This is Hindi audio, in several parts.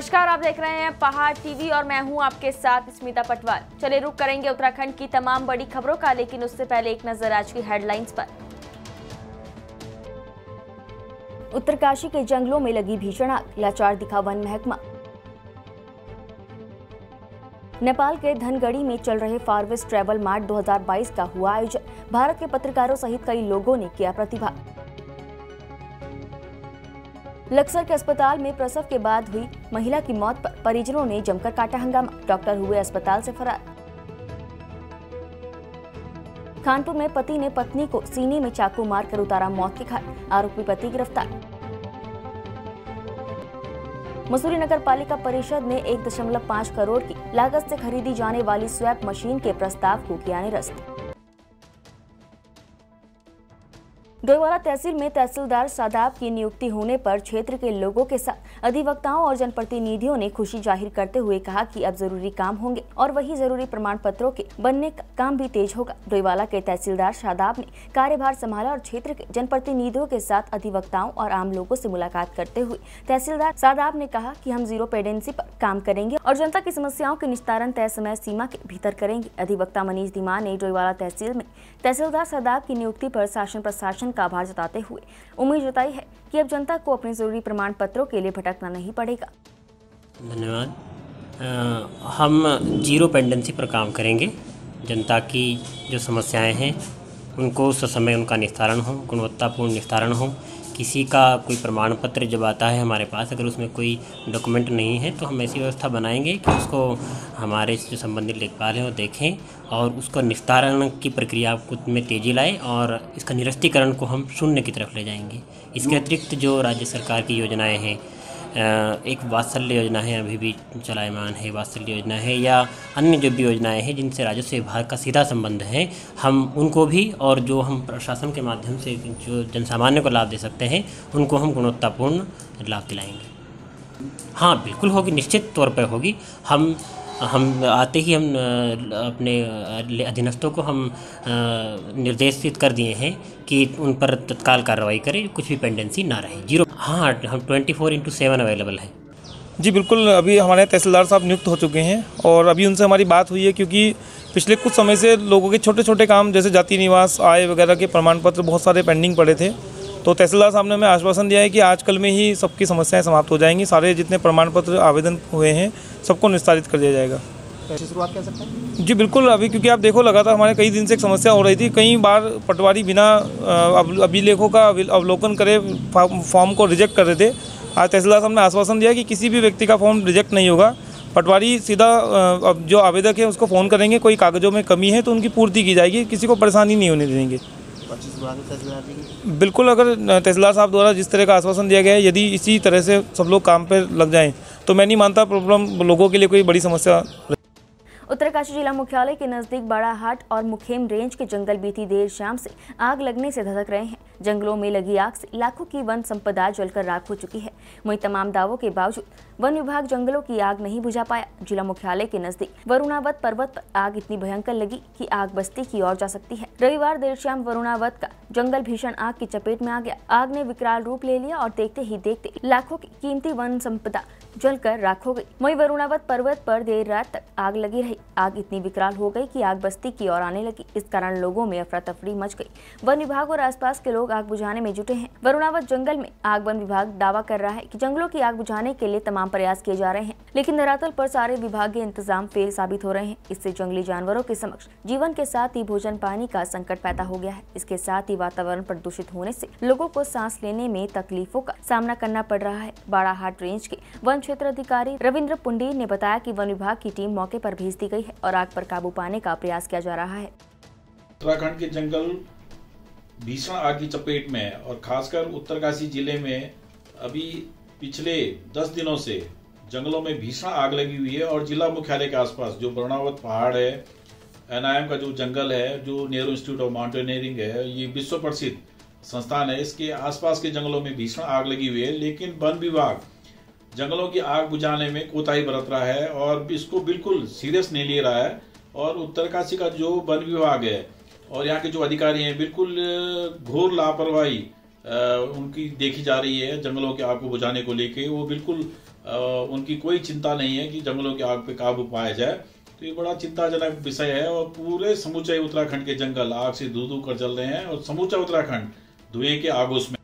नमस्कार, आप देख रहे हैं पहाड़ टीवी और मैं हूं आपके साथ स्मिता पटवार। चले रुक करेंगे उत्तराखंड की तमाम बड़ी खबरों का, लेकिन उससे पहले एक नजर आज की हेडलाइंस पर। उत्तरकाशी के जंगलों में लगी भीषण आग, लाचार दिखा वन महकमा। नेपाल के धनगढ़ी में चल रहे फार वेस्ट ट्रैवल मार्ट 2022 का हुआ आयोजन, भारत के पत्रकारों सहित कई लोगों ने किया प्रतिभाग। लक्सर के अस्पताल में प्रसव के बाद हुई महिला की मौत पर परिजनों ने जमकर काटा हंगामा, डॉक्टर हुए अस्पताल से फरार। कानपुर में पति ने पत्नी को सीने में चाकू मारकर उतारा मौत के घाट, आरोपी पति गिरफ्तार। मसूरी नगर पालिका परिषद ने 1.5 करोड़ की लागत से खरीदी जाने वाली स्वैप मशीन के प्रस्ताव को किया निरस्त। डोईवाला तहसील में तहसीलदार सादाब की नियुक्ति होने पर क्षेत्र के लोगों के साथ अधिवक्ताओं और जनप्रतिनिधियों ने खुशी जाहिर करते हुए कहा कि अब जरूरी काम होंगे और वही जरूरी प्रमाण पत्रों के बनने का काम भी तेज होगा। डोईवाला के तहसीलदार सादाब ने कार्यभार संभाला और क्षेत्र के जनप्रतिनिधियों के साथ अधिवक्ताओं और आम लोगों से मुलाकात करते हुए तहसीलदार सादाब ने कहा कि हम जीरो पेंडेंसी पर काम करेंगे और जनता की समस्याओं के निस्तारण तय समय सीमा के भीतर करेंगे। अधिवक्ता मनीष धीमान ने डोईवाला तहसील में तहसीलदार सादाब की नियुक्ति पर शासन प्रशासन का आभार जताते हुए उम्मीद जताई है कि अब जनता को अपने जरूरी प्रमाण पत्रों के लिए भटकना नहीं पड़ेगा। धन्यवाद। हम जीरो पेंडेंसी पर काम करेंगे। जनता की जो समस्याएं हैं उनको ससमय उनका निस्तारण हो, गुणवत्तापूर्ण निस्तारण हो। किसी का कोई प्रमाण पत्र जब आता है हमारे पास, अगर उसमें कोई डॉक्यूमेंट नहीं है तो हम ऐसी व्यवस्था बनाएंगे कि उसको हमारे जो संबंधित लेखपाल हैं वो देखें और उसको निस्तारण की प्रक्रिया में तेज़ी लाएं और इसका निरस्तीकरण को हम शून्य की तरफ ले जाएंगे। इसके अतिरिक्त जो राज्य सरकार की योजनाएं हैं, एक वात्सल्य योजना है अभी भी चलायमान है, वात्सल्य योजना है या अन्य जो भी योजनाएं हैं जिनसे राजस्व विभाग का सीधा संबंध है, हम उनको भी और जो हम प्रशासन के माध्यम से जो जनसामान्य को लाभ दे सकते हैं उनको हम गुणवत्तापूर्ण लाभ दिलाएंगे। हाँ, बिल्कुल होगी, निश्चित तौर पर होगी। हम आते ही हम अपने अधीनस्थों को हम निर्देशित कर दिए हैं कि उन पर तत्काल कार्रवाई करें, कुछ भी पेंडेंसी ना रहे, जीरो। हाँ, हम 24/7 अवेलेबल हैं। जी बिल्कुल, अभी हमारे तहसीलदार साहब नियुक्त हो चुके हैं और अभी उनसे हमारी बात हुई है, क्योंकि पिछले कुछ समय से लोगों के छोटे छोटे काम जैसे जाति निवास, आय वगैरह के प्रमाण पत्र बहुत सारे पेंडिंग पड़े थे। तो तहसीलदार साहब ने हमें आश्वासन दिया है कि आज कल में ही सबकी समस्याएं समाप्त हो जाएंगी। सारे जितने प्रमाण पत्र आवेदन हुए हैं सबको निस्तारित कर दिया जाएगा। कैसे शुरुआत कर सकते हैं? जी बिल्कुल, अभी क्योंकि आप देखो लगातार हमारे कई दिन से एक समस्या हो रही थी। कई बार पटवारी बिना अभिलेखों का अवलोकन करे फॉर्म को रिजेक्ट कर रहे थे। आज तहसीलदार साहब ने आश्वासन दिया कि किसी भी व्यक्ति का फॉर्म रिजेक्ट नहीं होगा। पटवारी सीधा जो आवेदक है उसको फ़ोन करेंगे, कोई कागज़ों में कमी है तो उनकी पूर्ति की जाएगी, किसी को परेशानी नहीं होने देंगे। बिल्कुल, अगर तहसीलदार साहब द्वारा जिस तरह का आश्वासन दिया गया है, यदि इसी तरह से सब लोग काम पर लग जाएं तो मैं नहीं मानता प्रॉब्लम लोगों के लिए कोई बड़ी समस्या। उत्तरकाशी जिला मुख्यालय के नजदीक बाड़ाहाट और मुखेम रेंज के जंगल बीती देर शाम से आग लगने से धधक रहे हैं। जंगलों में लगी आग से लाखों की वन संपदा जलकर राख हो चुकी है। वहीं तमाम दावों के बावजूद वन विभाग जंगलों की आग नहीं बुझा पाया। जिला मुख्यालय के नजदीक वरुणावत पर्वत पर आग इतनी भयंकर लगी कि आग बस्ती की ओर जा सकती है। रविवार देर शाम वरुणावत का जंगल भीषण आग की चपेट में आ गया। आग ने विकराल रूप ले लिया और देखते ही देखते लाखों की कीमती वन संपदा जलकर राख हो गई। वहीं वरुणावत पर्वत पर देर रात तक आग लगी रही। आग इतनी विकराल हो गई कि आग बस्ती की ओर आने लगी। इस कारण लोगों में अफरा तफरी मच गई। वन विभाग और आसपास के लोग आग बुझाने में जुटे हैं। वरुणावत जंगल में आग वन विभाग दावा कर रहा है कि जंगलों की आग बुझाने के लिए तमाम प्रयास किए जा रहे हैं, लेकिन धरातल पर सारे विभागीय इंतजाम फेल साबित हो रहे हैं। इससे जंगली जानवरों के समक्ष जीवन के साथ ही भोजन पानी का संकट पैदा हो गया है। इसके साथ ही वातावरण प्रदूषित होने से लोगों को सांस लेने में तकलीफों का सामना करना पड़ रहा है। बाड़ाहाट रेंज के वन क्षेत्र अधिकारी रविंद्र पुंडीर ने बताया कि वन विभाग की टीम मौके पर भेज दी गई है और आग पर काबू पाने का प्रयास किया जा रहा है। उत्तराखंड के जंगल भीषण आग की चपेट में है और खासकर उत्तरकाशी जिले में अभी पिछले 10 दिनों से जंगलों में भीषण आग लगी हुई है और जिला मुख्यालय के आसपास जो वरुणावत पहाड़ है, NIM का जो जंगल है, जो नेहरू इंस्टीट्यूट ऑफ माउंटेनियरिंग है, ये विश्व प्रसिद्ध संस्थान है, इसके आसपास के जंगलों में भीषण आग लगी हुई है। लेकिन वन विभाग जंगलों की आग बुझाने में कोताही बरत रहा है और इसको बिल्कुल सीरियस नहीं ले रहा है। और उत्तरकाशी का जो वन विभाग है और यहाँ के जो अधिकारी हैं, बिल्कुल घोर लापरवाही उनकी देखी जा रही है जंगलों की आग को बुझाने को लेके। वो बिल्कुल उनकी कोई चिंता नहीं है कि जंगलों की आग पे काबू पाया जाए। तो ये बड़ा चिंताजनक विषय है और पूरे समूचे उत्तराखंड के जंगल आग से धू धू कर जल रहे हैं और समूचा उत्तराखंड धुएं के आगोश में।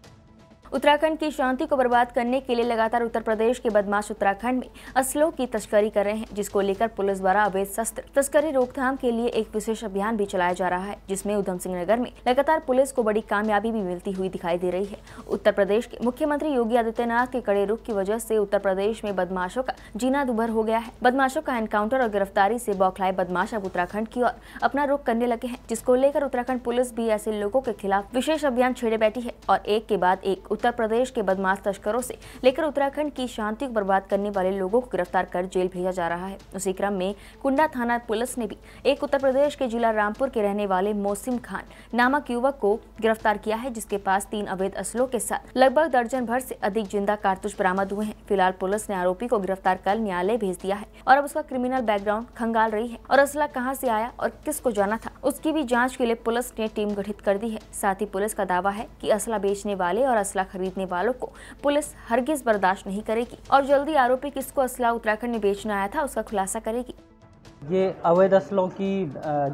उत्तराखंड की शांति को बर्बाद करने के लिए लगातार उत्तर प्रदेश के बदमाश उत्तराखंड में असलों की तस्करी कर रहे हैं, जिसको लेकर पुलिस द्वारा अवैध शस्त्र तस्करी रोकथाम के लिए एक विशेष अभियान भी चलाया जा रहा है, जिसमें उधम सिंह नगर में लगातार पुलिस को बड़ी कामयाबी भी मिलती हुई दिखाई दे रही है। उत्तर प्रदेश के मुख्यमंत्री योगी आदित्यनाथ के कड़े रुख की वजह से उत्तर प्रदेश में बदमाशों का जीना दुभर हो गया है। बदमाशों का एनकाउंटर और गिरफ्तारी से बौखलाए बदमाश अब उत्तराखंड की ओर अपना रुख करने लगे हैं, जिसको लेकर उत्तराखंड पुलिस भी ऐसे लोगों के खिलाफ विशेष अभियान छेड़े बैठी है और एक के बाद एक उत्तर प्रदेश के बदमाश तस्करों से लेकर उत्तराखंड की शांति को बर्बाद करने वाले लोगों को गिरफ्तार कर जेल भेजा जा रहा है। उसी क्रम में कुंडा थाना पुलिस ने भी एक उत्तर प्रदेश के जिला रामपुर के रहने वाले मोहसिन खान नामक युवक को गिरफ्तार किया है, जिसके पास 3 अवैध असलों के साथ लगभग दर्जन भर से अधिक जिंदा कारतूस बरामद हुए हैं। फिलहाल पुलिस ने आरोपी को गिरफ्तार कर न्यायालय भेज दिया है और अब उसका क्रिमिनल बैकग्राउंड खंगाल रही है और असला कहां से आया और किसको जाना था उसकी भी जांच के लिए पुलिस ने टीम गठित कर दी है। साथ ही पुलिस का दावा है कि असला बेचने वाले और असला खरीदने वालों को पुलिस हरगिज बर्दाश्त नहीं करेगी और जल्दी आरोपी किसको असला उत्तराखंड में बेचना आया था उसका खुलासा करेगी। ये अवैध असलों की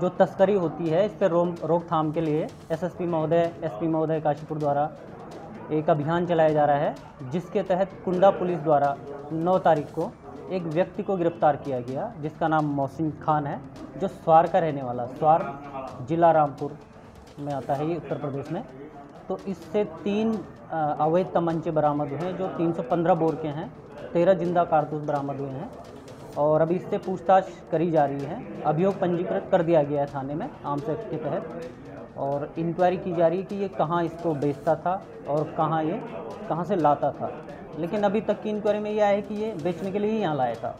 जो तस्करी होती है, इस पर रोकथाम के लिए एसपी महोदय काशीपुर द्वारा एक अभियान चलाया जा रहा है, जिसके तहत कुंडा पुलिस द्वारा 9 तारीख को एक व्यक्ति को गिरफ्तार किया गया, जिसका नाम मोहसिन खान है, जो स्वार का रहने वाला, स्वार जिला रामपुर में आता है ये उत्तर प्रदेश में। तो इससे 3 अवैध तमंचे बरामद हुए हैं जो 315 बोर के हैं, 13 जिंदा कारतूस बरामद हुए हैं और अभी इससे पूछताछ करी जा रही है। अभियोग पंजीकृत कर दिया गया है थाने में आर्म्स एक्ट के तहत और इंक्वायरी की जा रही है कि ये कहाँ इसको बेचता था और कहाँ से लाता था, लेकिन अभी तक की इंक्वायरी में ये आया है कि ये बेचने के लिए ही यहाँ लाया था।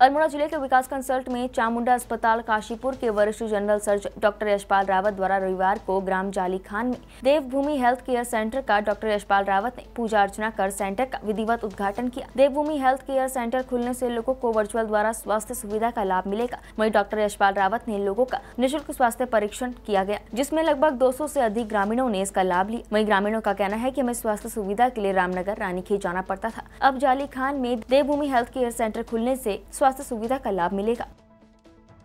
अल्मोड़ा जिले के विकास कंसल्ट में चामुंडा अस्पताल काशीपुर के वरिष्ठ general surgeon doctor Yashpal Rawat द्वारा रविवार को ग्राम जाली खान में देवभूमि हेल्थ केयर सेंटर का डॉक्टर यशपाल रावत ने पूजा अर्चना कर सेंटर का विधिवत उद्घाटन किया। देवभूमि हेल्थ केयर सेंटर खुलने से लोगों को वर्चुअल द्वारा स्वास्थ्य सुविधा का लाभ मिलेगा। वहीं डॉक्टर यशपाल रावत ने लोगों का निःशुल्क स्वास्थ्य परीक्षण किया गया, जिसमें लगभग 200 से अधिक ग्रामीणों ने इसका लाभ लिया। वहीं ग्रामीणों का कहना है कि हमें स्वास्थ्य सुविधा के लिए रामनगर रानीखेत जाना पड़ता था, अब जाली खान में देवभूमि हेल्थ केयर सेंटर खुलने से स्वास्थ्य सुविधा का लाभ मिलेगा।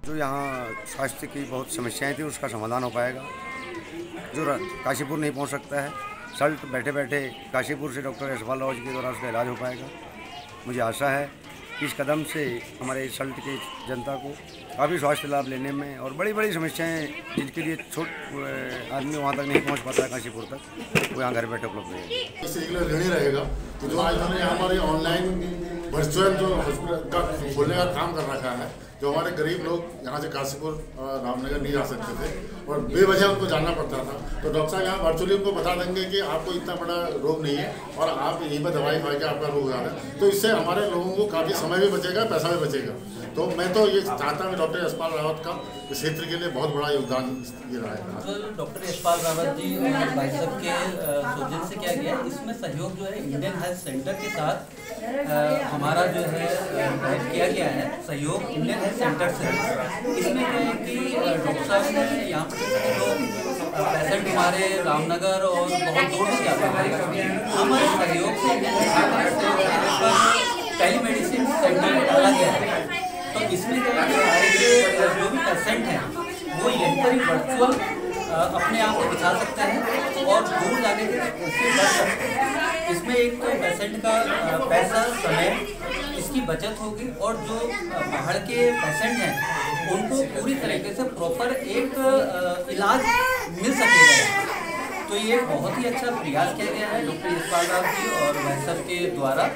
जो यहाँ स्वास्थ्य की बहुत समस्याएं थी उसका समाधान हो पाएगा। जो काशीपुर नहीं पहुँच सकता है, सल्ट बैठे बैठे काशीपुर से डॉक्टर यशपाल रावत के द्वारा उसका इलाज हो पाएगा। मुझे आशा है कि इस कदम से हमारे सल्ट की जनता को काफ़ी स्वास्थ्य लाभ लेने में और बड़ी बड़ी समस्याएं जिनके लिए छोट आदमी वहाँ तक नहीं पहुँच पाता है काशीपुर तक, वो यहाँ घर बैठे उपलब्ध रहेगा। इससे ऋणी रहेगा। तो जो आज हमने हमारे ऑनलाइन वर्चुअल जो हॉस्पिटल का खोलने का काम कर रखा है, जो हमारे गरीब लोग यहाँ से काशीपुर रामनगर नहीं जा सकते थे और बेवजह उनको जाना पड़ता था, तो डॉक्टर साहब यहाँ वर्चुअली उनको बता देंगे कि आपको इतना बड़ा रोग नहीं है और आप यहीं पर दवाई खा के आपका रोग आ रहा है। तो इससे हमारे लोगों को काफ़ी समय भी बचेगा, पैसा भी बचेगा। तो मैं तो ये चाहता हूँ डॉक्टर यशपाल रावत का इस क्षेत्र के लिए बहुत बड़ा योगदान ये रहा है। डॉक्टर यशपाल रावत जी और भाई साहब के सौजन्य से किया गया, इसमें सहयोग जो है इंडियन हेल्थ सेंटर के साथ हमारा जो है किया गया है सहयोग इंडियन हेल्थ सेंटर से। इसमें क्या है कि डॉक्टर साहब ने यहाँ पर जो पेशेंट हमारे रामनगर और बहुत दूर से आते हैं, हमारे सहयोग से टेलीमेडिसिन सेंटर डाला गया है। तो इसमें क्या है कि हमारे जो भी पेशेंट हैं वो यहीं पर ही वर्चुअल अपने आप को दिखा सकते हैं और दूर जाने के उससे बच सकते हैं। इसमें एक तो पेशेंट का पैसा समय इसकी बचत होगी और जो बाहर के पेशेंट हैं उनको पूरी तरीके से प्रॉपर एक इलाज मिल सकेगा। तो ये बहुत ही अच्छा प्रयास किया गया है डॉक्टर यशपाल रावत जी और भाई साहब के द्वारा।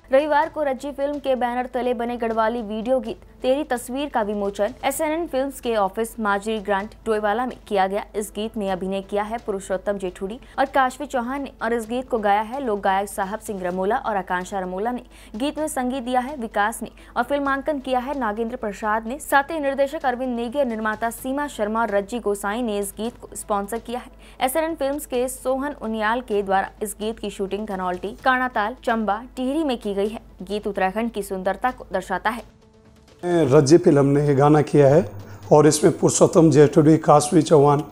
रविवार को रज्जी फिल्म के बैनर तले बने गढ़वाली वीडियो गीत तेरी तस्वीर का विमोचन SNN फिल्म्स के ऑफिस माजरी ग्रांट डोईवाला में किया गया। इस गीत में अभिनय किया है पुरुषोत्तम जेठुड़ी और काशवी चौहान ने और इस गीत को गाया है लोक गायक साहब सिंह रमोला और आकांक्षा रमोला ने। गीत में संगीत दिया है विकास ने और फिल्मांकन किया है नागेंद्र प्रसाद ने। साथ ही निर्देशक अरविंद नेगी और निर्माता सीमा शर्मा और रज्जी गोसाई ने इस गीत को स्पॉन्सर किया है। SNN फिल्म्स के सोहन उनियाल के द्वारा इस गीत की शूटिंग धनौल्टी, काणाताल, चंबा, टिहरी में की गई है। गीत उत्तराखंड की सुंदरता को दर्शाता है। रज्जी फिल्म ने ये गाना किया है और इसमें पुरुषोत्तम जेठुड़ी, काशवी चौहान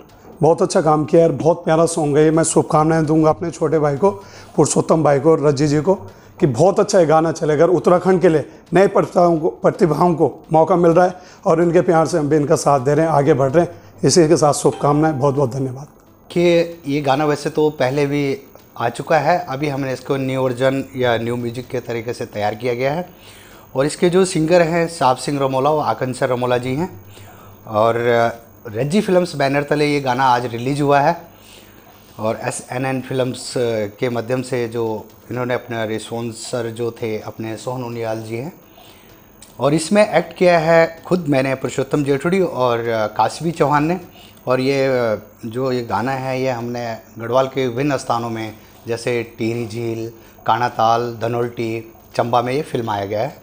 बहुत अच्छा काम किया है। बहुत प्यारा सॉन्ग है ये। मैं शुभकामनाएं दूंगा अपने छोटे भाई को, पुरुषोत्तम भाई को और रज्जी जी को कि बहुत अच्छा ये गाना चलेगा। उत्तराखंड के लिए नए प्रतिभाओं को मौका मिल रहा है और इनके प्यार से हम भी इनका साथ दे रहे हैं, आगे बढ़ रहे हैं। इसी के साथ शुभकामनाएं, बहुत बहुत धन्यवाद। कि ये गाना वैसे तो पहले भी आ चुका है, अभी हमने इसको न्यू वर्जन या न्यू म्यूजिक के तरीके से तैयार किया गया है। और इसके जो सिंगर हैं साहब सिंह रमोला, वो आकांक्षा रमोला जी हैं। और रज्जी फिल्म्स बैनर तले ये गाना आज रिलीज़ हुआ है और SNN फिल्म्स के माध्यम से जो इन्होंने अपना रिस्पॉन्सर जो थे अपने सोहन उनियाल जी हैं। और इसमें एक्ट किया है खुद मैंने, पुरुषोत्तम जेठुड़ी और काशवी चौहान ने। और ये जो ये गाना है ये हमने गढ़वाल के विभिन्न स्थानों में जैसे टिहरी झील, कानाताल, धनोल्टी, चंबा में ये फिल्माया गया है।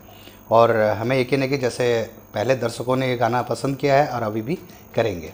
और हमें यकीन है कि जैसे पहले दर्शकों ने ये गाना पसंद किया है और अभी भी करेंगे।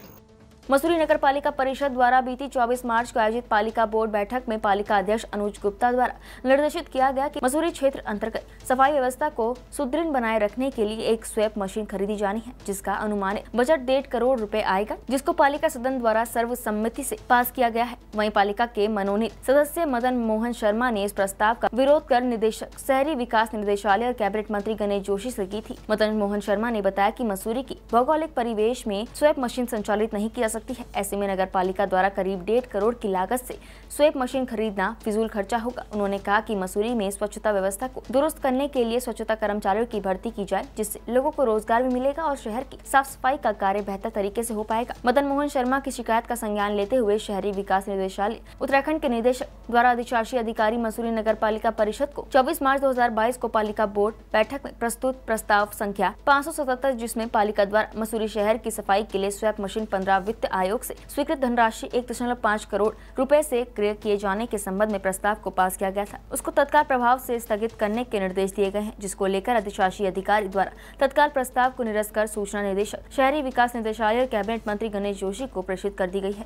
मसूरी नगर पालिका परिषद द्वारा बीती 24 मार्च को आयोजित पालिका बोर्ड बैठक में पालिका अध्यक्ष अनुज गुप्ता द्वारा निर्देशित किया गया कि मसूरी क्षेत्र अंतर्गत सफाई व्यवस्था को सुदृढ़ बनाए रखने के लिए एक स्वैप मशीन खरीदी जानी है, जिसका अनुमानित बजट 1.5 करोड़ रुपए आएगा, जिसको पालिका सदन द्वारा सर्वसम्मति से पास किया गया है। वहीं पालिका के मनोनीत सदस्य मदन मोहन शर्मा ने इस प्रस्ताव का विरोध कर निदेशक शहरी विकास निदेशालय और कैबिनेट मंत्री गणेश जोशी से की थी। मदन मोहन शर्मा ने बताया कि मसूरी की भौगोलिक परिवेश में स्वैप मशीन संचालित नहीं किया सकती है। ऐसे में नगर पालिका द्वारा करीब 1.5 करोड़ की लागत से स्वैप मशीन खरीदना फिजूल खर्चा होगा। उन्होंने कहा कि मसूरी में स्वच्छता व्यवस्था को दुरुस्त करने के लिए स्वच्छता कर्मचारियों की भर्ती की जाए, जिससे लोगों को रोजगार भी मिलेगा और शहर की साफ सफाई का कार्य बेहतर तरीके से हो पाएगा। मदन मोहन शर्मा की शिकायत का संज्ञान लेते हुए शहरी विकास निदेशालय उत्तराखंड के निदेशक द्वारा अधिशासी अधिकारी मसूरी नगर पालिका परिषद को 24 मार्च 2022 को पालिका बोर्ड बैठक में प्रस्तुत प्रस्ताव संख्या 577, जिसमें पालिका द्वारा मसूरी शहर की सफाई के लिए स्वैप मशीन 15 वित्त आयोग से स्वीकृत धनराशि 1.5 करोड़ रुपए से क्रय किए जाने के संबंध में प्रस्ताव को पास किया गया था। उसको तत्काल प्रभाव से स्थगित करने के निर्देश दिए गए हैं, जिसको लेकर अधिशासी अधिकारी द्वारा तत्काल प्रस्ताव को निरस्त कर सूचना निदेशक शहरी विकास निदेशालय और कैबिनेट मंत्री गणेश जोशी को प्रेषित कर दी गई है।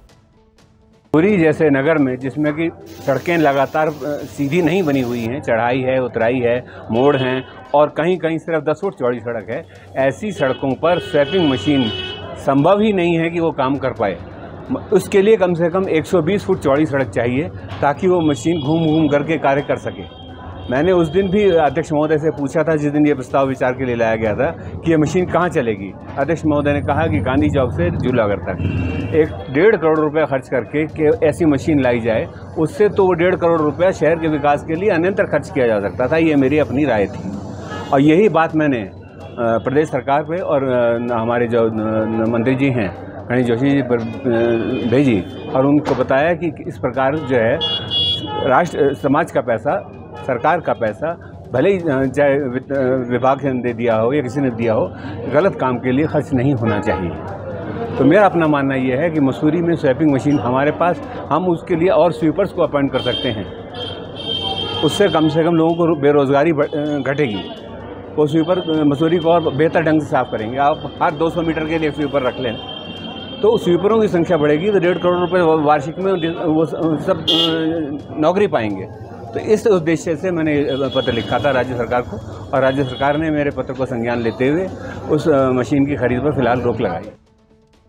मसूरी जैसे नगर में जिसमें कि सड़कें लगातार सीधी नहीं बनी हुई हैं, चढ़ाई है, उतराई है, मोड़ हैं और कहीं कहीं सिर्फ 10 फुट चौड़ी सड़क है, ऐसी सड़कों पर स्वैपिंग मशीन संभव ही नहीं है कि वो काम कर पाए। उसके लिए कम से कम 120 फुट चौड़ी सड़क चाहिए ताकि वो मशीन घूम घूम करके कार्य कर सके। मैंने उस दिन भी अध्यक्ष महोदय से पूछा था, जिस दिन ये प्रस्ताव विचार के लिए लाया गया था, कि ये मशीन कहाँ चलेगी। अध्यक्ष महोदय ने कहा कि गांधी चौक से जूलागढ़ तक 1.5 करोड़ रुपए खर्च करके कि ऐसी मशीन लाई जाए, उससे तो वो 1.5 करोड़ रुपया शहर के विकास के लिए अन्यंतर खर्च किया जा सकता था। ये मेरी अपनी राय थी और यही बात मैंने प्रदेश सरकार पे और हमारे जो मंत्री जी हैं गणेश जोशी जी पर भेजी और उनको बताया कि इस प्रकार जो है राष्ट्र समाज का पैसा, सरकार का पैसा, भले ही चाहे विभाग ने दे दिया हो या किसी ने दिया हो, गलत काम के लिए खर्च नहीं होना चाहिए। तो मेरा अपना मानना ये है कि मसूरी में स्वैपिंग मशीन हमारे पास, हम उसके लिए और स्वीपर्स को अपॉइंट कर सकते हैं। उससे कम से कम लोगों को बेरोज़गारी घटेगी। वो स्वीपर मसूरी को और बेहतर ढंग से साफ़ करेंगे। आप हर 200 मीटर के लिए स्वीपर रख लें तो स्वीपरों की संख्या बढ़ेगी, तो 1.5 करोड़ रुपए वार्षिक में वो सब नौकरी पाएंगे। तो इस उद्देश्य से मैंने पत्र लिखा था राज्य सरकार को और राज्य सरकार ने मेरे पत्र को संज्ञान लेते हुए उस मशीन की खरीद पर फिलहाल रोक लगाई।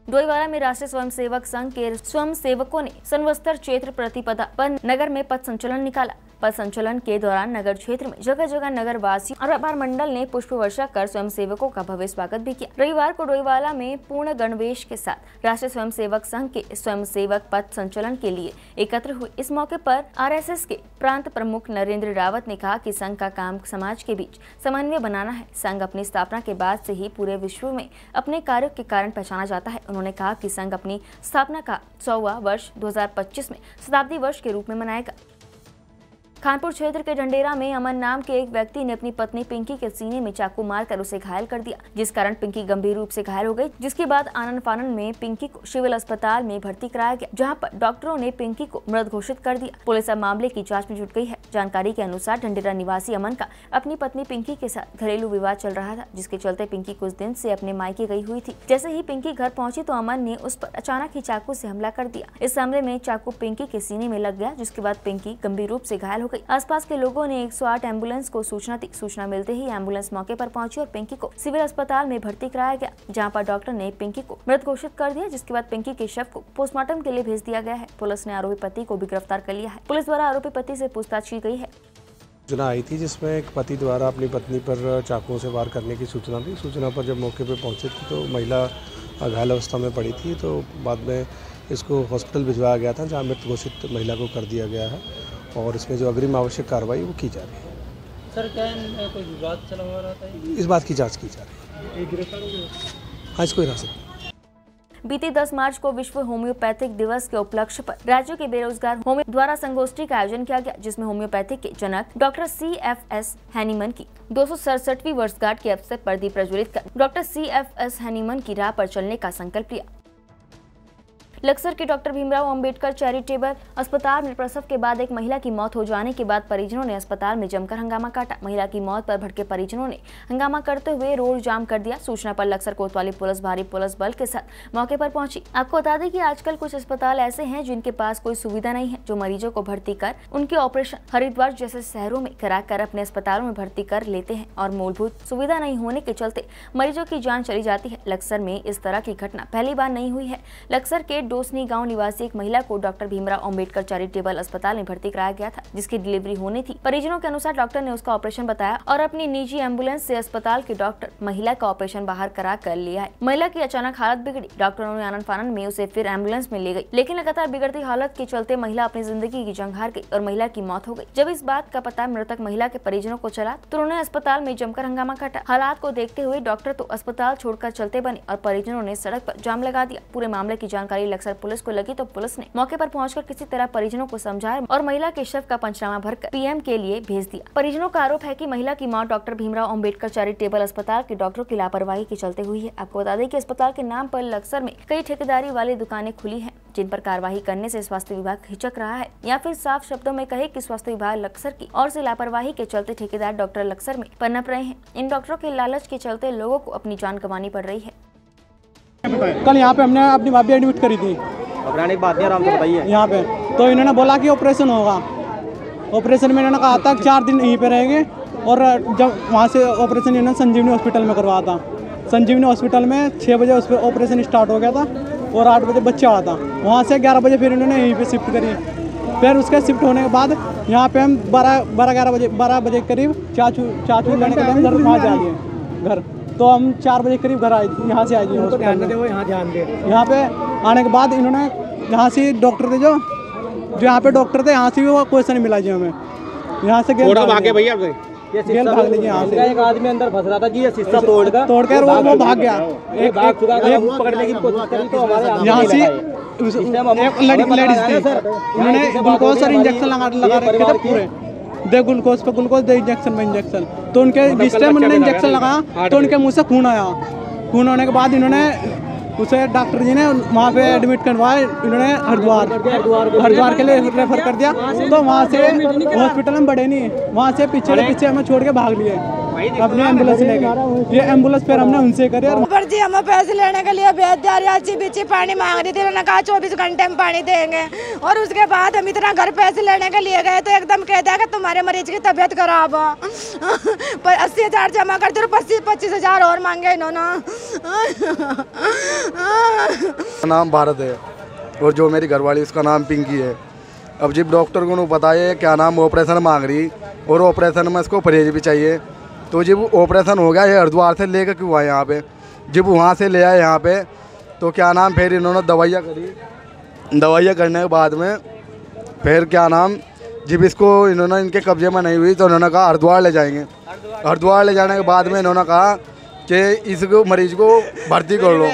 डोईवाला में राष्ट्रीय स्वयंसेवक संघ के स्वयंसेवकों ने सन्वस्तर क्षेत्र प्रतिपदा पर नगर में पथ संचलन निकाला। पथ संचलन के दौरान नगर क्षेत्र में जगह जगह नगर वासियों और व्यापार मंडल ने पुष्प वर्षा कर स्वयंसेवकों का भव्य स्वागत भी किया। रविवार को डोईवाला में पूर्ण गणवेश के साथ राष्ट्रीय स्वयंसेवक संघ के स्वयंसेवक पथ संचलन के लिए एकत्र हुए। इस मौके पर RSS के प्रांत प्रमुख नरेंद्र रावत ने कहा कि संघ का काम समाज के बीच समन्वय बनाना है। संघ अपनी स्थापना के बाद से ही पूरे विश्व में अपने कार्यों के कारण पहचाना जाता है। उन्होंने कहा कि संघ अपनी स्थापना का 100वां वर्ष 2025 में शताब्दी वर्ष के रूप में मनाएगा। खानपुर क्षेत्र के ढंडेरा में अमन नाम के एक व्यक्ति ने अपनी पत्नी पिंकी के सीने में चाकू मारकर उसे घायल कर दिया, जिस कारण पिंकी गंभीर रूप से घायल हो गई। जिसके बाद आनन फानन में पिंकी को सिविल अस्पताल में भर्ती कराया गया, जहां पर डॉक्टरों ने पिंकी को मृत घोषित कर दिया। पुलिस अब मामले की जांच में जुट गई है। जानकारी के अनुसार ढंडेरा निवासी अमन का अपनी पत्नी पिंकी के साथ घरेलू विवाद चल रहा था, जिसके चलते पिंकी कुछ दिन से अपने मायके गई हुई थी। जैसे ही पिंकी घर पहुंची तो अमन ने उस पर अचानक ही चाकू से हमला कर दिया। इस हमले में चाकू पिंकी के सीने में लग गया, जिसके बाद पिंकी गंभीर रूप से घायल हो गई। आसपास के लोगों ने 108 एम्बुलेंस को सूचना दी। सूचना मिलते ही एम्बुलेंस मौके पर पहुंची और पिंकी को सिविल अस्पताल में भर्ती कराया गया, जहां पर डॉक्टर ने पिंकी को मृत घोषित कर दिया। जिसके बाद पिंकी के शव को पोस्टमार्टम के लिए भेज दिया गया है। पुलिस ने आरोपी पति को भी गिरफ्तार कर लिया है। पुलिस द्वारा आरोपी पति से पूछताछ की गई है। सूचना आई थी जिसमें एक पति द्वारा अपनी पत्नी पर चाकुओं से वार करने की सूचना थी। सूचना पर जब मौके पर पहुंचे थे तो महिला घायल अवस्था में पड़ी थी, तो बाद में इसको हॉस्पिटल भिजवाया गया था, जहां मृत घोषित महिला को कर दिया गया है और इसमें जो अग्रिम आवश्यक कार्रवाई वो की जा रही है। सर, क्या कोई विवाद चला हुआ रहता है? इस बात की जाँच की जा रही है। गिरफ्तार हो गया? हाँ, इसको हिरासत। बीती 10 मार्च को विश्व होम्योपैथिक दिवस के उपलक्ष्य पर राज्यों के बेरोजगार होम्यो द्वारा संगोष्ठी का आयोजन किया गया, जिसमें होम्योपैथिक के जनक डॉक्टर CFS हैनीमन की 267वीं वर्षगांठ के अवसर पर दीप प्रज्वलित कर डॉक्टर CFS हैनीमन की राह पर चलने का संकल्प लिया। लक्सर के डॉक्टर भीमराव अंबेडकर चैरिटेबल अस्पताल में प्रसव के बाद एक महिला की मौत हो जाने के बाद परिजनों ने अस्पताल में जमकर हंगामा काटा। महिला की मौत पर भड़के परिजनों ने हंगामा करते हुए रोड जाम कर दिया। सूचना पर लक्सर कोतवाली पुलिस भारी पुलिस बल के साथ मौके पर पहुंची। आपको बता दें कि आजकल कुछ अस्पताल ऐसे हैं जिनके पास कोई सुविधा नहीं है, जो मरीजों को भर्ती कर उनके ऑपरेशन हरिद्वार जैसे शहरों में कराकर अपने अस्पतालों में भर्ती कर लेते हैं और मूलभूत सुविधा नहीं होने के चलते मरीजों की जान चली जाती है। लक्सर में इस तरह की घटना पहली बार नहीं हुई है। लक्सर के डोसनी गांव निवासी एक महिला को डॉक्टर भीमराव अंबेडकर चैरिटेबल अस्पताल में भर्ती कराया गया था, जिसकी डिलीवरी होनी थी। परिजनों के अनुसार डॉक्टर ने उसका ऑपरेशन बताया और अपनी निजी एम्बुलेंस से अस्पताल के डॉक्टर महिला का ऑपरेशन बाहर करा कर लिया है। महिला की अचानक हालत बिगड़ी। डॉक्टरों ने आनंद फानंद में उसे फिर एम्बुलेंस में ले गई, लेकिन लगातार बिगड़ती हालत के चलते महिला अपनी जिंदगी की जंग हार गई और महिला की मौत हो गई। जब इस बात का पता मृतक महिला के परिजनों को चला तो उन्होंने अस्पताल में जमकर हंगामा काटा। हालात को देखते हुए डॉक्टर तो अस्पताल छोड़कर चलते बने और परिजनों ने सड़क पर जाम लगा दिया। पूरे मामले की जानकारी लक्सर पुलिस को लगी तो पुलिस ने मौके पर पहुंचकर किसी तरह परिजनों को समझाया और महिला के शव का पंचनामा भरकर पीएम के लिए भेज दिया। परिजनों का आरोप है कि महिला की मौत डॉक्टर भीमराव अंबेडकर चैरिटेबल अस्पताल के डॉक्टरों की लापरवाही के चलते हुई है। आपको बता दें कि अस्पताल के नाम पर लक्सर में कई ठेकेदारी वाली दुकानें खुली हैं, जिन पर कार्रवाई करने से स्वास्थ्य विभाग हिचक रहा है, या फिर साफ शब्दों में कहे कि स्वास्थ्य विभाग लक्सर की ओर से लापरवाही के चलते ठेकेदार डॉक्टर लक्सर में पनप रहे हैं। इन डॉक्टरों के लालच के चलते लोगों को अपनी जान गंवानी पड़ रही है। कल यहाँ पे हमने अपनी भाभी एडमिट करी थी, बताइए यहाँ पे, तो इन्होंने बोला कि ऑपरेशन होगा। ऑपरेशन में इन्होंने कहा था 4 दिन यहीं पे रहेंगे और जब वहाँ से ऑपरेशन इन्होंने संजीवनी हॉस्पिटल में करवाया था। संजीवनी हॉस्पिटल में 6 बजे उस पर ऑपरेशन स्टार्ट हो गया था और 8 बजे बच्चा आया था। वहाँ से 11 बजे फिर इन्होंने यहीं पे शिफ्ट करी। फिर उसके शिफ्ट होने के बाद यहाँ पे हम 12 बजे करीब चाचू लेने के लिए वहाँ जा लिए घर, तो हम 4 बजे करीब घर आए, यहाँ से आए जी। यहाँ पे आने के बाद इन्होंने यहाँ से डॉक्टर थे जो यहाँ पे डॉक्टर थे, यहाँ से भी वो क्वेश्चन नहीं मिला जी हमें। यहाँ से गेल भाग गए भैया, गेल भाग लीजिए यहाँ से। एक आदमी अंदर फंस रहा था जी, ये शीशा तोड़कर वो भाग गया। एक पकड़ने की कोशिश करी तो हमारे यहाँ से एक लेडीज थी, उन्होंने ग्लूकोज और इंजेक्शन लगा रखे थे पूरे, दे ग्लूकोज पे ग्लूकोज, दे इंजेक्शन में इंजेक्शन। तो उनके जिस टाइम उन्होंने इंजेक्शन लगाया तो उनके मुंह से खून आया। खून होने के बाद इन्होंने उसे डॉक्टर जी ने वहाँ पे एडमिट करवाया। इन्होंने हरिद्वार के लिए रेफर कर दिया। तो वहाँ से हॉस्पिटल में बड़े नहीं, वहाँ से पीछे हमें छोड़ के भाग लिए अपने एम्बुलेंस लेकर। ये एम्बुलेंस फिर हमने उनसे करी और जी हमें पैसे लेने के लिए भेज दिया। अच्छी पीछे पानी मांग रही थी, उन्होंने कहा 24 घंटे में पानी देंगे। और उसके बाद हम इतना घर पैसे लेने के लिए गए तो एकदम कह दिया कि तुम्हारे मरीज की तबीयत खराब है। पर 80,000 जमा करते और 25,000 और मांगे इन्होंने। नाम भारत है और जो मेरी घरवाली उसका नाम पिंकी है। अब जब डॉक्टर को बताया क्या नाम ऑपरेशन मांग रही और ऑपरेशन में इसको परहेज भी चाहिए, तो जब ऑपरेशन हो गया ये हरिद्वार से लेकर क्यों आए यहाँ पे। जब वहाँ से ले आए यहाँ पे तो क्या नाम फिर इन्होंने दवाइयाँ करी। दवाइयाँ करने के बाद में फिर क्या नाम जब इसको इन्होंने इनके कब्जे में नहीं हुई तो उन्होंने कहा हरिद्वार ले जाएंगे। हरिद्वार ले जाने के बाद में इन्होंने कहा कि इसको मरीज को भर्ती कर लो।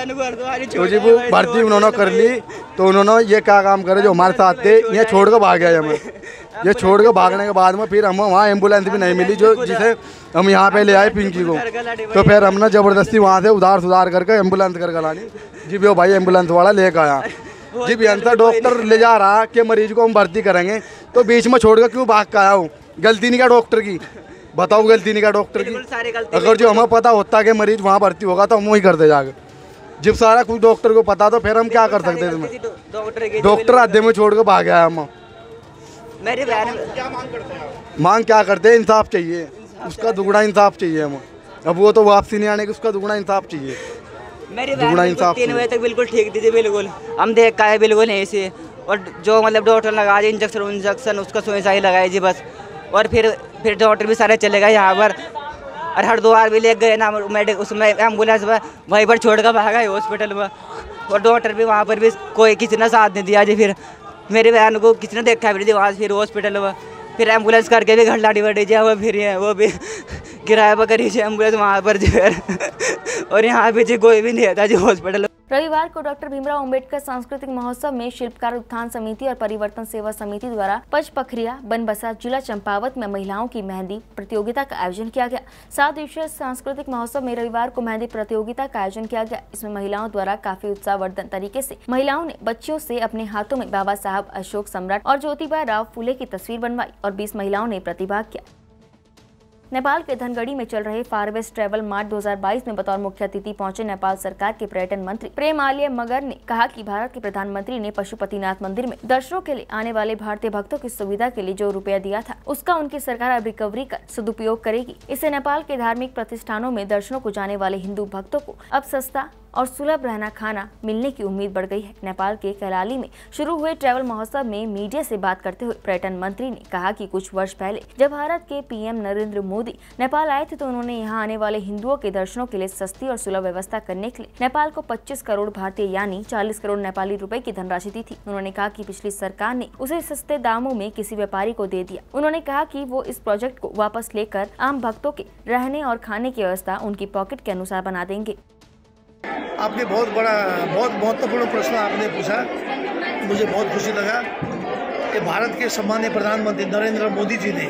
तो जब भर्ती उन्होंने कर ली तो उन्होंने ये क्या काम करे, जो हमारे साथ थे ये छोड़ कर भाग गया हमें। ये छोड़ कर भागने के बाद में फिर हम वहाँ एम्बुलेंस भी नहीं मिली जो जिसे हम यहाँ पे ले आए पिंकी को। तो फिर हमने ज़बरदस्ती वहाँ से उधार सुधार करके एम्बुलेंस करके लानी। जी वो भाई एम्बुलेंस वाला लेकर आया। जी भयंकर डॉक्टर ले जा रहा कि मरीज को हम भर्ती करेंगे तो बीच में छोड़ कर क्यों भाग कर आया हूँ। गलती नहीं क्या डॉक्टर की, बताओ गलती नहीं क्या डॉक्टर की। अगर जो हमें पता होता कि मरीज वहाँ भर्ती होगा तो हम वही करते जाके। जब सारा कुछ डॉक्टर को पता तो फिर हम क्या कर सकते थे। डॉक्टर आधे में छोड़ कर भाग गया हम। मेरी बहन मांग क्या करते हैं, इंसाफ चाहिए, उसका दुगना इंसाफ चाहिए हमें। अब वो तो वापसी नहीं आने की, उसका दुगना इंसाफ चाहिए। मेरी बहन 3 बजे तक बिल्कुल ठीक थी बिल्कुल, हम देख का है बिल्कुल नहीं से। और जो मतलब डॉक्टर लगा दी इंजेक्शन उसका सुई सही लगाई जी बस। और फिर डॉक्टर भी सारे चले गए यहाँ पर, और हरिद्वार भी ले गए ना उसमें एम्बुलेंस में, वहीं पर छोड़ कर भागा है हॉस्पिटल में, और डॉक्टर भी वहाँ पर भी कोई किसी ने साथ नहीं दिया जी। फिर मेरी बहन को किसी ने देखा फिर वहाँ फिर हॉस्पिटल में, फिर एम्बुलेंस करके भी घर लानी पड़ी जी। वो फिर वो भी किराए पर करी जी एम्बुलेंस वहाँ पर जी, और यहाँ पे जी कोई भी नहीं था जी हॉस्पिटल। रविवार को डॉक्टर भीमराव अंबेडकर सांस्कृतिक महोत्सव में शिल्पकार उत्थान समिति और परिवर्तन सेवा समिति द्वारा पचपखरिया बनबसा जिला चंपावत में महिलाओं की मेहंदी प्रतियोगिता का आयोजन किया गया। 7 दिवसीय सांस्कृतिक महोत्सव में रविवार को मेहंदी प्रतियोगिता का आयोजन किया गया। इसमें महिलाओं द्वारा काफी उत्साहवर्धन तरीके से महिलाओं ने बच्चियों से अपने हाथों में बाबा साहब अशोक सम्राट और ज्योतिबा राव फूले की तस्वीर बनवाई और 20 महिलाओं ने प्रतिभाग किया। नेपाल के धनगढ़ी में चल रहे फार वेस्ट ट्रैवल मार्ट 2022 में बतौर मुख्य अतिथि पहुंचे नेपाल सरकार के पर्यटन मंत्री प्रेम आलिया मगर ने कहा कि भारत के प्रधानमंत्री ने पशुपतिनाथ मंदिर में दर्शनों के लिए आने वाले भारतीय भक्तों की सुविधा के लिए जो रुपया दिया था उसका उनकी सरकार अब रिकवरी कर सदुपयोग करेगी। इससे नेपाल के धार्मिक प्रतिष्ठानों में दर्शनों को जाने वाले हिंदू भक्तों को अब सस्ता और सुलभ रहना खाना मिलने की उम्मीद बढ़ गई है। नेपाल के कैलाली में शुरू हुए ट्रैवल महोत्सव में मीडिया से बात करते हुए पर्यटन मंत्री ने कहा कि कुछ वर्ष पहले जब भारत के पीएम नरेंद्र मोदी नेपाल आए थे तो उन्होंने यहां आने वाले हिंदुओं के दर्शनों के लिए सस्ती और सुलभ व्यवस्था करने के लिए नेपाल को 25 करोड़ भारतीय यानी 40 करोड़ नेपाली रुपए की धनराशि दी थी। उन्होंने कहा कि पिछली सरकार ने उसे सस्ते दामों में किसी व्यापारी को दे दिया। उन्होंने कहा कि वो इस प्रोजेक्ट को वापस लेकर आम भक्तों के रहने और खाने की व्यवस्था उनकी पॉकेट के अनुसार बना देंगे। आपने बहुत महत्वपूर्ण प्रश्न आपने पूछा, मुझे बहुत खुशी लगा कि भारत के सम्मानीय प्रधानमंत्री नरेंद्र मोदी जी ने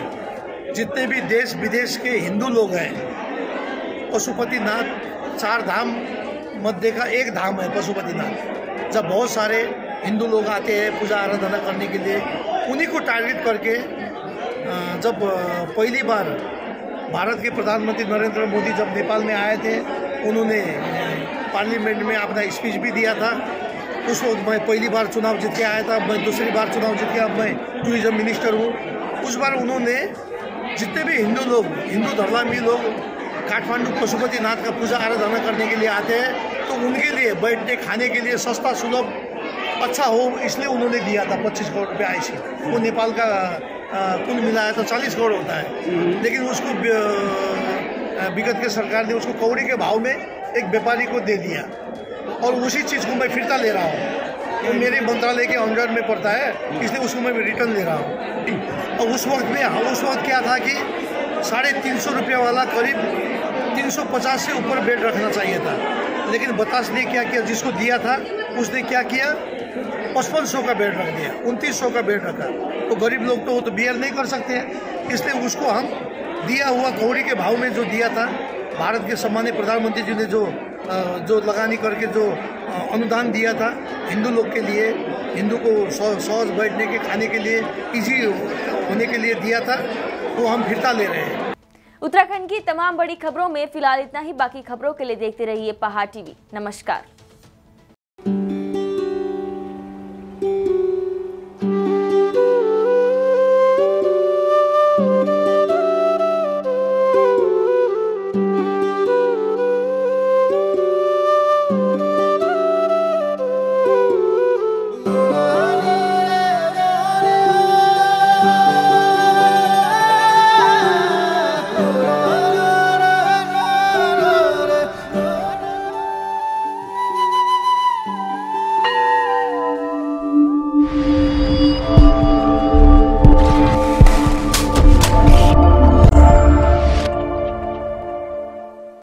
जितने भी देश विदेश के हिंदू लोग हैं, पशुपतिनाथ 4 धाम मध्य का एक धाम है पशुपतिनाथ, जब बहुत सारे हिंदू लोग आते हैं पूजा आराधना करने के लिए, उन्हीं को टारगेट करके जब पहली बार भारत के प्रधानमंत्री नरेंद्र मोदी जब नेपाल में आए थे, उन्होंने पार्लियामेंट में अपना स्पीच भी दिया था। उस वक्त मैं पहली बार चुनाव जीत के आया था, मैं दूसरी बार चुनाव जीत के अब मैं टूरिज्म मिनिस्टर हूँ। उस बार उन्होंने जितने भी हिंदू लोग, हिंदू धर्मावलंबी लोग काठमांडू पशुपतिनाथ का पूजा आराधना करने के लिए आते हैं, तो उनके लिए बैठने खाने के लिए सस्ता सुलभ अच्छा हो, इसलिए उन्होंने दिया था 25 करोड़ रुपये आईसी। वो नेपाल का कुल मिलाया तो 40 करोड़ होता है, लेकिन उसको विगत के सरकार ने उसको कौड़ी के भाव में एक व्यापारी को दे दिया, और उसी चीज़ को मैं फिरता ले रहा हूँ। वो मेरे मंत्रालय के अंडर में पड़ता है, इसलिए उसको मैं रिटर्न ले रहा हूँ। और उस वक्त क्या था कि 350 रुपये वाला करीब 350 से ऊपर बेड रखना चाहिए था, लेकिन बतास ने क्या किया, जिसको दिया था उसने क्या किया, 5500 का बेड रख दिया, 2900 का बेड रखा। तो गरीब लोग तो वो तो बियर नहीं कर सकते हैं, इसलिए उसको हम दिया हुआ कौड़ी के भाव में जो दिया था, भारत के सम्मानीय प्रधानमंत्री जी ने जो लगानी करके जो अनुदान दिया था हिंदू लोग के लिए, हिंदू को सहज बैठने के खाने के लिए इजी होने के लिए दिया था, वो हम फिरता ले रहे हैं। उत्तराखंड की तमाम बड़ी खबरों में फिलहाल इतना ही। बाकी खबरों के लिए देखते रहिए पहाड़ टीवी। नमस्कार।